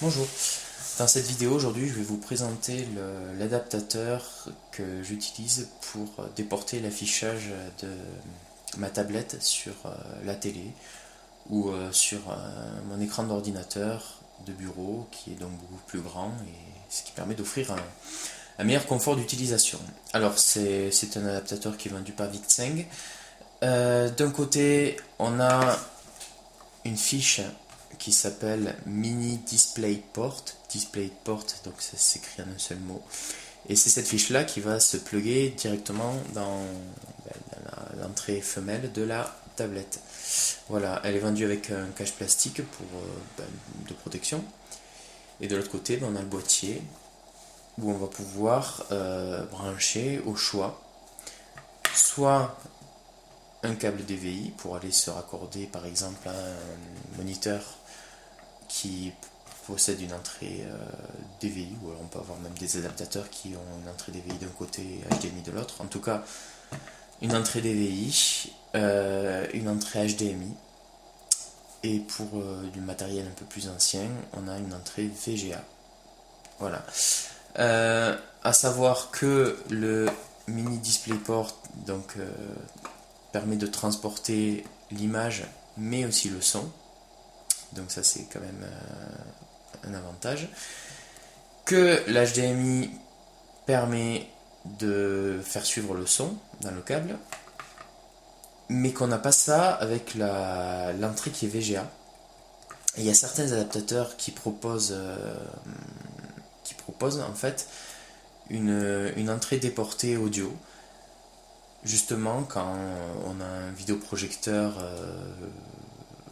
Bonjour, dans cette vidéo aujourd'hui je vais vous présenter l'adaptateur que j'utilise pour déporter l'affichage de ma tablette sur la télé ou sur mon écran d'ordinateur de bureau qui est donc beaucoup plus grand et ce qui permet d'offrir un meilleur confort d'utilisation. Alors c'est un adaptateur qui est vendu par Vixeng. D'un côté on a une fiche qui s'appelle Mini DisplayPort. DisplayPort, donc ça s'écrit en un seul mot. Et c'est cette fiche-là qui va se plugger directement dans l'entrée femelle de la tablette. Voilà, elle est vendue avec un cache plastique de protection. Et de l'autre côté, on a le boîtier où on va pouvoir brancher au choix soit un câble DVI pour aller se raccorder par exemple à un moniteur qui possède une entrée DVI, ou alors on peut avoir même des adaptateurs qui ont une entrée DVI d'un côté et HDMI de l'autre. En tout cas, une entrée DVI, une entrée HDMI, et pour du matériel un peu plus ancien, on a une entrée VGA. Voilà. À savoir que le mini DisplayPort donc permet de transporter l'image mais aussi le son, donc ça c'est quand même un avantage, que l'HDMI permet de faire suivre le son dans le câble, mais qu'on n'a pas ça avec l'entrée qui est VGA. Et il y a certains adaptateurs qui proposent en fait une entrée déportée audio, justement quand on a un vidéoprojecteur,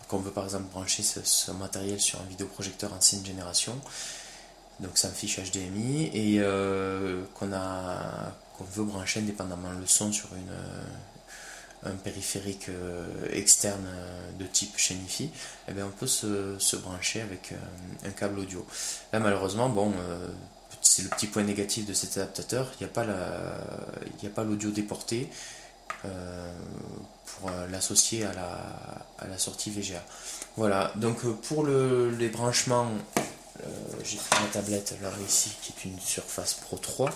qu'on veut par exemple brancher ce matériel sur un vidéoprojecteur ancienne génération, donc c'est un fiche HDMI, et qu'on veut brancher indépendamment le son sur un périphérique externe de type chez Nifi, et bien on peut se brancher avec un câble audio. Là malheureusement, bon, c'est le petit point négatif de cet adaptateur, il n'y a pas l'audio déporté pour l'associer à la sortie VGA. Voilà, donc pour les branchements, j'ai pris ma tablette alors ici qui est une Surface Pro 3.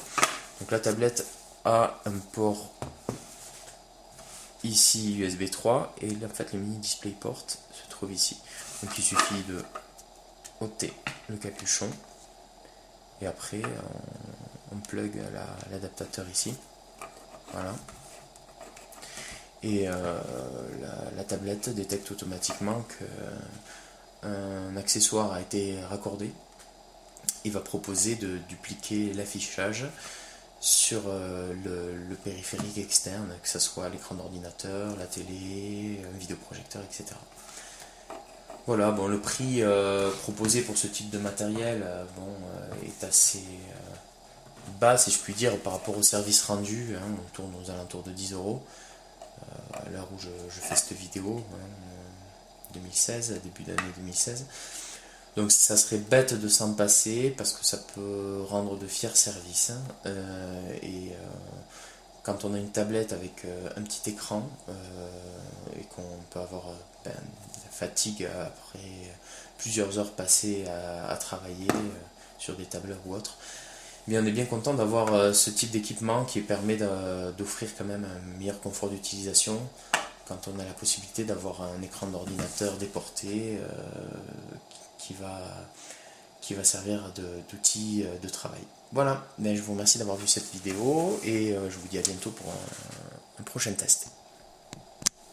Donc la tablette a un port ici USB 3 et en fait le mini DisplayPort se trouve ici. Donc il suffit de ôter le capuchon et après on plug l'adaptateur ici. Voilà. Et la tablette détecte automatiquement qu'un accessoire a été raccordé. Il va proposer de dupliquer l'affichage sur le périphérique externe, que ce soit l'écran d'ordinateur, la télé, un vidéoprojecteur, etc. Voilà, bon, le prix proposé pour ce type de matériel est assez bas, si je puis dire, par rapport au service rendu, hein, on tourne aux alentours de 10 euros. À l'heure où je fais cette vidéo, 2016, début d'année 2016. Donc ça serait bête de s'en passer parce que ça peut rendre de fiers services. Quand on a une tablette avec un petit écran et qu'on peut avoir la fatigue après plusieurs heures passées à travailler sur des tableurs ou autres, mais on est bien content d'avoir ce type d'équipement qui permet d'offrir quand même un meilleur confort d'utilisation quand on a la possibilité d'avoir un écran d'ordinateur déporté qui va servir d'outil de travail. Voilà, mais je vous remercie d'avoir vu cette vidéo et je vous dis à bientôt pour un prochain test.